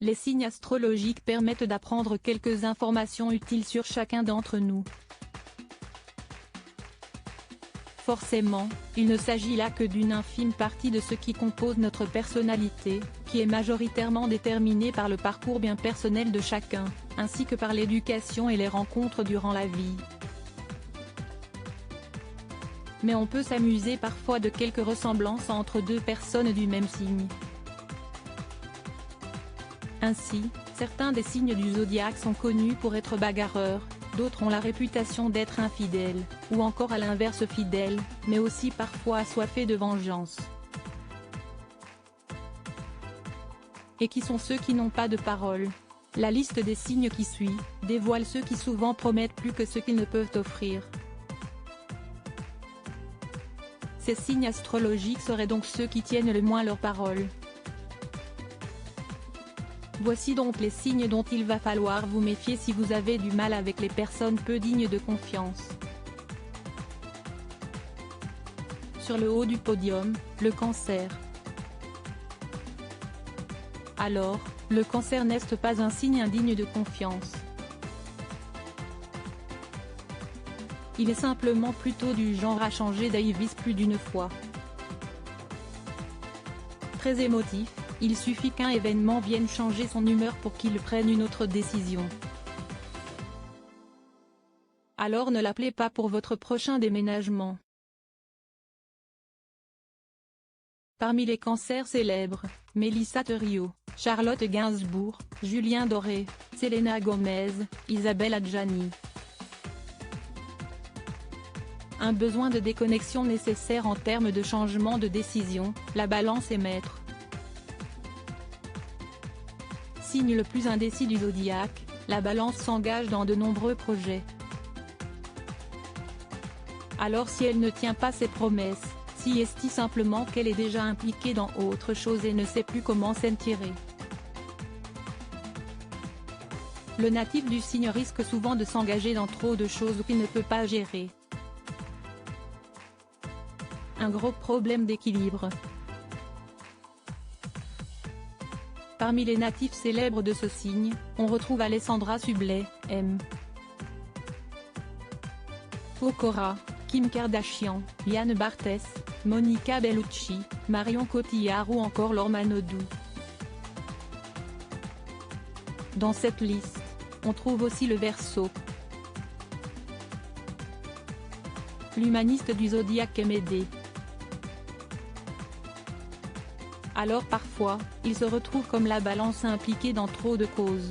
Les signes astrologiques permettent d'apprendre quelques informations utiles sur chacun d'entre nous. Forcément, il ne s'agit là que d'une infime partie de ce qui compose notre personnalité, qui est majoritairement déterminée par le parcours bien personnel de chacun, ainsi que par l'éducation et les rencontres durant la vie. Mais on peut s'amuser parfois de quelques ressemblances entre deux personnes du même signe. Ainsi, certains des signes du zodiaque sont connus pour être bagarreurs, d'autres ont la réputation d'être infidèles, ou encore à l'inverse fidèles, mais aussi parfois assoiffés de vengeance. Et qui sont ceux qui n'ont pas de parole? La liste des signes qui suit dévoile ceux qui souvent promettent plus que ce qu'ils ne peuvent offrir. Ces signes astrologiques seraient donc ceux qui tiennent le moins leur parole. Voici donc les signes dont il va falloir vous méfier si vous avez du mal avec les personnes peu dignes de confiance. Sur le haut du podium, le Cancer. Alors, le Cancer n'est pas un signe indigne de confiance. Il est simplement plutôt du genre à changer d'avis plus d'une fois. Très émotif, il suffit qu'un événement vienne changer son humeur pour qu'il prenne une autre décision. Alors ne l'appelez pas pour votre prochain déménagement. Parmi les cancers célèbres, Mélissa Theriault, Charlotte Gainsbourg, Julien Doré, Selena Gomez, Isabelle Adjani. Un besoin de déconnexion nécessaire en termes de changement de décision, la balance est maître. Signe le plus indécis du zodiaque, la balance s'engage dans de nombreux projets. Alors si elle ne tient pas ses promesses, si est-il simplement qu'elle est déjà impliquée dans autre chose et ne sait plus comment s'en tirer. Le natif du signe risque souvent de s'engager dans trop de choses qu'il ne peut pas gérer. Un gros problème d'équilibre. Parmi les natifs célèbres de ce signe, on retrouve Alessandra Sublet, M. Pokora, Kim Kardashian, Yann Barthès, Monica Bellucci, Marion Cotillard ou encore Laure Manodou. Dans cette liste, on trouve aussi le Verseau. L'humaniste du zodiaque est Médée. Alors parfois, il se retrouve comme la balance impliquée dans trop de causes.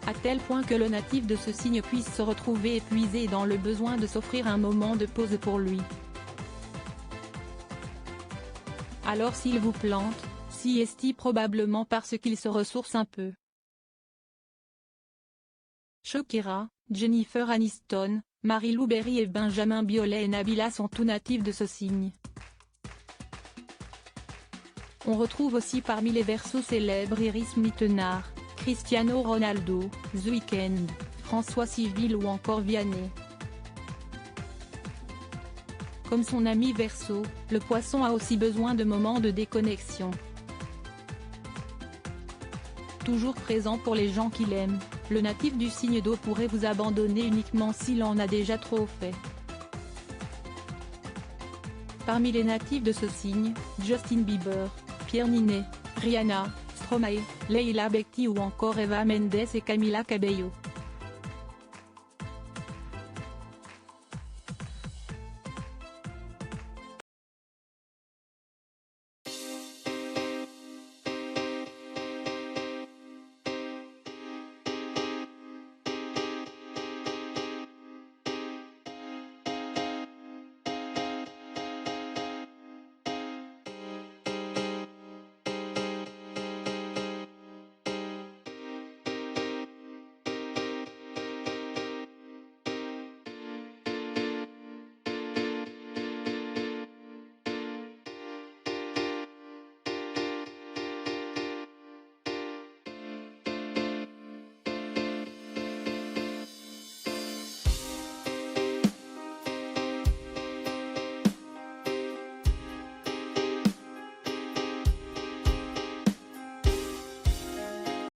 À tel point que le natif de ce signe puisse se retrouver épuisé dans le besoin de s'offrir un moment de pause pour lui. Alors s'il vous plante, si est-il probablement parce qu'il se ressource un peu. Shakira, Jennifer Aniston, Marie-Lou Berry et Benjamin Biolay et Nabila sont tous natifs de ce signe. On retrouve aussi parmi les Verseaux célèbres Iris Mittenard, Cristiano Ronaldo, The Weeknd, François Civil ou encore Vianney. Comme son ami Verseau, le Poisson a aussi besoin de moments de déconnexion. Toujours présent pour les gens qu'il aime, le natif du signe d'eau pourrait vous abandonner uniquement s'il en a déjà trop fait. Parmi les natifs de ce signe, Justin Bieber, Pierre Ninet, Rihanna, Stromae, Leila Bekti ou encore Eva Mendes et Camila Cabello.